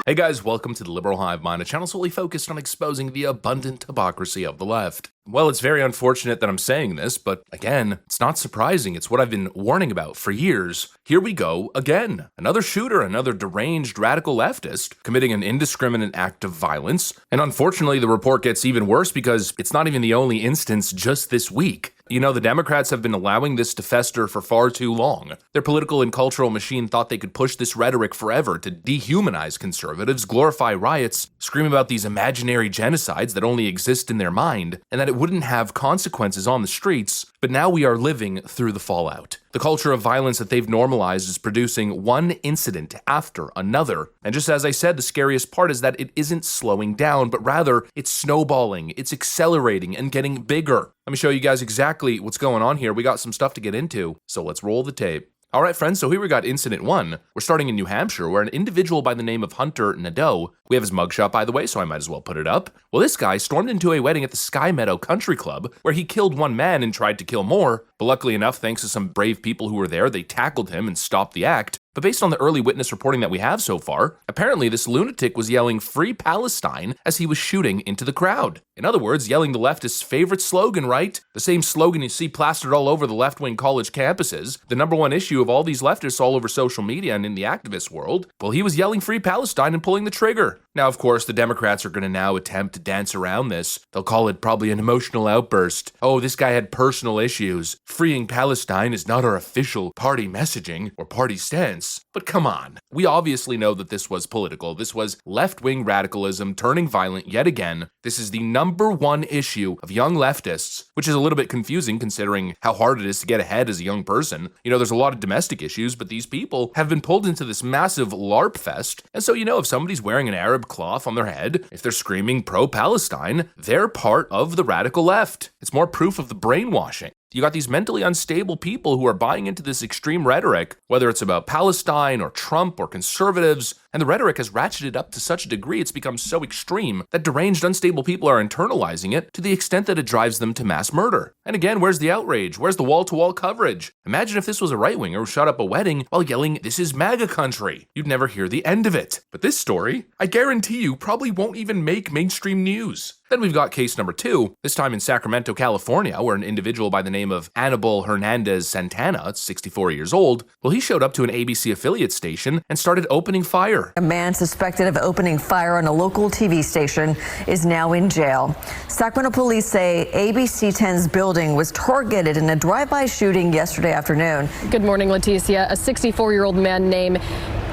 Hey guys, welcome to the Liberal Hive Mind, a channel solely focused on exposing the abundant hypocrisy of the left. Well, it's very unfortunate that I'm saying this, but again, it's not surprising. It's what I've been warning about for years. Here we go again. Another shooter, another deranged radical leftist, committing an indiscriminate act of violence. And unfortunately, the report gets even worse because it's not even the only instance just this week. You know, the Democrats have been allowing this to fester for far too long. Their political and cultural machine thought they could push this rhetoric forever to dehumanize conservatives, glorify riots, scream about these imaginary genocides that only exist in their mind, and that it wouldn't have consequences on the streets, but now we are living through the fallout. The culture of violence that they've normalized is producing one incident after another. And just as I said, the scariest part is that it isn't slowing down, but rather it's snowballing, it's accelerating and getting bigger. Let me show you guys exactly what's going on here. We got some stuff to get into, so let's roll the tape. Alright friends, so here we got incident 1. We're starting in New Hampshire, where an individual by the name of Hunter Nadeau, we have his mugshot by the way, so I might as well put it up. Well, this guy stormed into a wedding at the Sky Meadow Country Club, where he killed one man and tried to kill more, but luckily enough, thanks to some brave people who were there, they tackled him and stopped the act. But based on the early witness reporting that we have so far, apparently this lunatic was yelling "Free Palestine" as he was shooting into the crowd. In other words, yelling the leftist favorite slogan, right? The same slogan you see plastered all over the left-wing college campuses, the #1 issue of all these leftists all over social media and in the activist world. Well, he was yelling "Free Palestine" and pulling the trigger. Now, of course, the Democrats are going to now attempt to dance around this. They'll call it probably an emotional outburst. Oh, this guy had personal issues. Freeing Palestine is not our official party messaging or party stance. But come on. We obviously know that this was political. This was left-wing radicalism turning violent yet again. This is the #1 issue of young leftists, which is a little bit confusing considering how hard it is to get ahead as a young person. You know, there's a lot of domestic issues, but these people have been pulled into this massive LARP fest. And so, you know, if somebody's wearing an Arab cloth on their head, if they're screaming pro-Palestine, they're part of the radical left. It's more proof of the brainwashing. You got these mentally unstable people who are buying into this extreme rhetoric, whether it's about Palestine or Trump or conservatives, and the rhetoric has ratcheted up to such a degree it's become so extreme that deranged, unstable people are internalizing it to the extent that it drives them to mass murder. And again, where's the outrage? Where's the wall-to-wall coverage? Imagine if this was a right-winger who shot up a wedding while yelling, "This is MAGA country." You'd never hear the end of it. But this story, I guarantee you, probably won't even make mainstream news. Then we've got case number 2, this time in Sacramento, California, where an individual by the name of Anibal Hernandez Santana, 64 years old, well, he showed up to an ABC affiliate station and started opening fire. A man suspected of opening fire on a local TV station is now in jail. Sacramento police say ABC 10's building was targeted in a drive-by shooting yesterday afternoon. Good morning, Leticia. A 64-year-old man named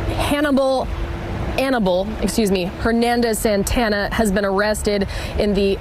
Anibal Hernandez Santana has been arrested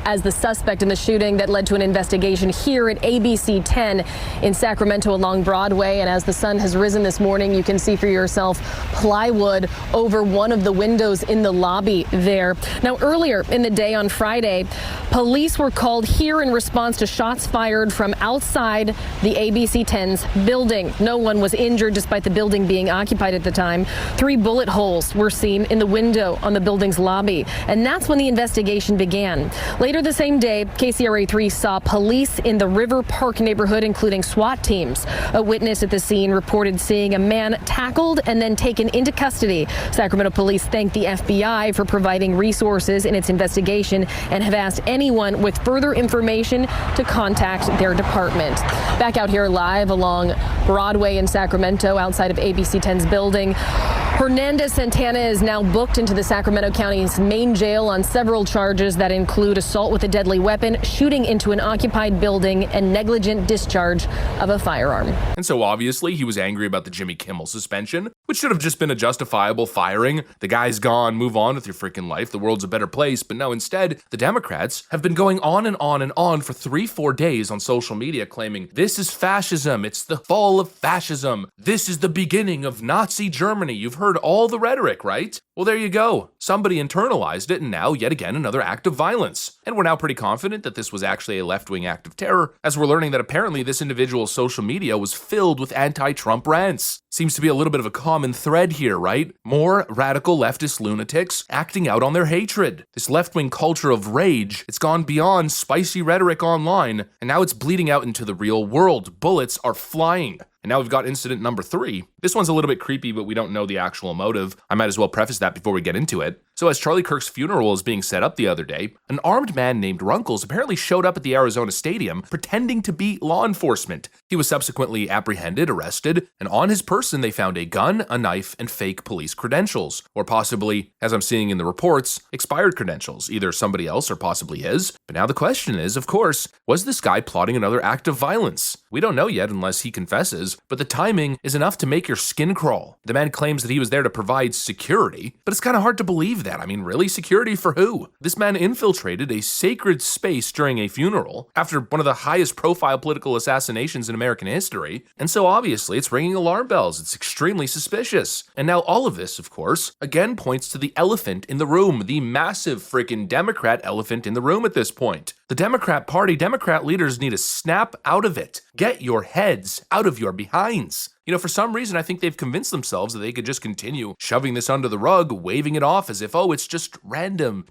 as the suspect in the shooting that led to an investigation here at ABC 10 in Sacramento along Broadway. And as the sun has risen this morning, you can see for yourself plywood over one of the windows in the lobby there. Now, earlier in the day on Friday, police were called here in response to shots fired from outside the ABC 10's building. No one was injured despite the building being occupied at the time. 3 bullet holes were seen in the window on the building's lobby, and that's when the investigation began. Later the same day, KCRA3 saw police in the River Park neighborhood, including SWAT teams. A witness at the scene reported seeing a man tackled and then taken into custody. Sacramento police thanked the FBI for providing resources in its investigation and have asked anyone with further information to contact their department. Back out here live along Broadway in Sacramento outside of ABC 10's building, Hernandez Santana is now booked into the Sacramento County's main jail on several charges that include assault with a deadly weapon, shooting into an occupied building, and negligent discharge of a firearm. And so obviously he was angry about the Jimmy Kimmel suspension, which should have just been a justifiable firing. The guy's gone, move on with your freaking life, the world's a better place. But no, instead, the Democrats have been going on and on and on for 3-4 days on social media claiming this is fascism, it's the fall of fascism, this is the beginning of Nazi Germany. You've heard all the rhetoric, right? Well, there you go. Somebody internalized it, and now, yet again, another act of violence. And we're now pretty confident that this was actually a left-wing act of terror, as we're learning that apparently this individual's social media was filled with anti-Trump rants. Seems to be a little bit of a common thread here, right? More radical leftist lunatics acting out on their hatred. This left-wing culture of rage, it's gone beyond spicy rhetoric online, and now it's bleeding out into the real world. Bullets are flying. And now we've got incident number 3. This one's a little bit creepy, but we don't know the actual motive. I might as well preface that that before we get into it. So as Charlie Kirk's funeral was being set up the other day, an armed man named Runkles apparently showed up at the Arizona stadium pretending to be law enforcement. He was subsequently apprehended, arrested, and on his person they found a gun, a knife, and fake police credentials. Or possibly, as I'm seeing in the reports, expired credentials, either somebody else or possibly his. But now the question is, of course, was this guy plotting another act of violence? We don't know yet unless he confesses, but the timing is enough to make your skin crawl. The man claims that he was there to provide security, but it's kind of hard to believe that. I mean, really? Security for who? This man infiltrated a sacred space during a funeral after one of the highest profile political assassinations in American history, and so obviously it's ringing alarm bells. It's extremely suspicious. And now all of this, of course, again points to the elephant in the room, the massive freaking Democrat elephant in the room at this point. The Democrat Party, Democrat leaders need to snap out of it. Get your heads out of your behinds. You know, for some reason, I think they've convinced themselves that they could just continue shoving this under the rug, waving it off as if, oh, it's just random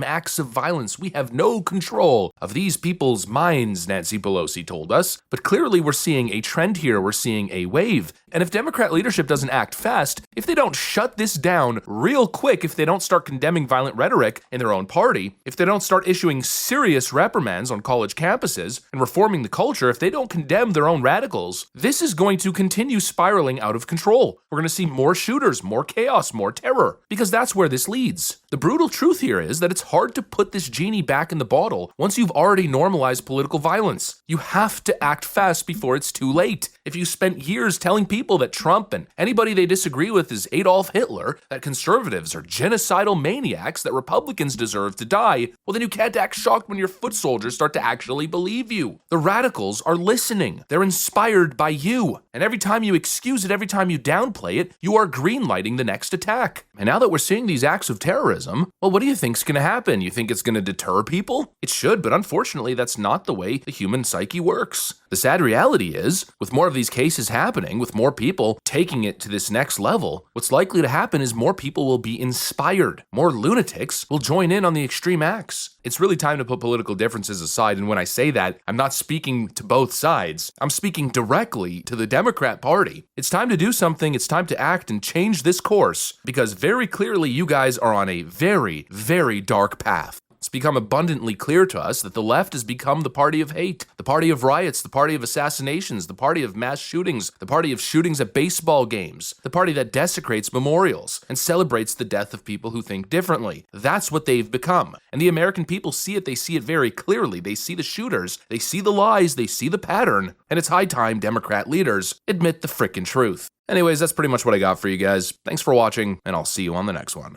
acts of violence. We have no control of these people's minds, Nancy Pelosi told us. But clearly we're seeing a trend here. We're seeing a wave. And if Democrat leadership doesn't act fast, if they don't shut this down real quick, if they don't start condemning violent rhetoric in their own party, if they don't start issuing serious reprimands on college campuses and reforming the culture, if they don't condemn their own radicals, this is going to continue spiraling out of control. We're going to see more shooters, more chaos, more terror, because that's where this leads. The brutal truth here is that it's hard to put this genie back in the bottle once you've already normalized political violence. You have to act fast before it's too late. If you spent years telling people that Trump and anybody they disagree with is Adolf Hitler, that conservatives are genocidal maniacs, that Republicans deserve to die, well then you can't act shocked when your foot soldiers start to actually believe you. The radicals are listening. They're inspired by you. And every time you excuse it, every time you downplay it, you are greenlighting the next attack. And now that we're seeing these acts of terrorism, well, what do you think's going to happen? You think it's going to deter people? It should, but unfortunately, that's not the way the human psyche works. The sad reality is, with more of these cases happening, with more people taking it to this next level, what's likely to happen is more people will be inspired. More lunatics will join in on the extreme acts. It's really time to put political differences aside, and when I say that, I'm not speaking to both sides. I'm speaking directly to the Democrat Party. It's time to do something, it's time to act and change this course, because very clearly you guys are on a very, very dark path. It's become abundantly clear to us that the left has become the party of hate, the party of riots, the party of assassinations, the party of mass shootings, the party of shootings at baseball games, the party that desecrates memorials and celebrates the death of people who think differently. That's what they've become. And the American people see it. They see it very clearly. They see the shooters. They see the lies. They see the pattern. And it's high time Democrat leaders admit the frickin' truth. Anyways, that's pretty much what I got for you guys. Thanks for watching, and I'll see you on the next one.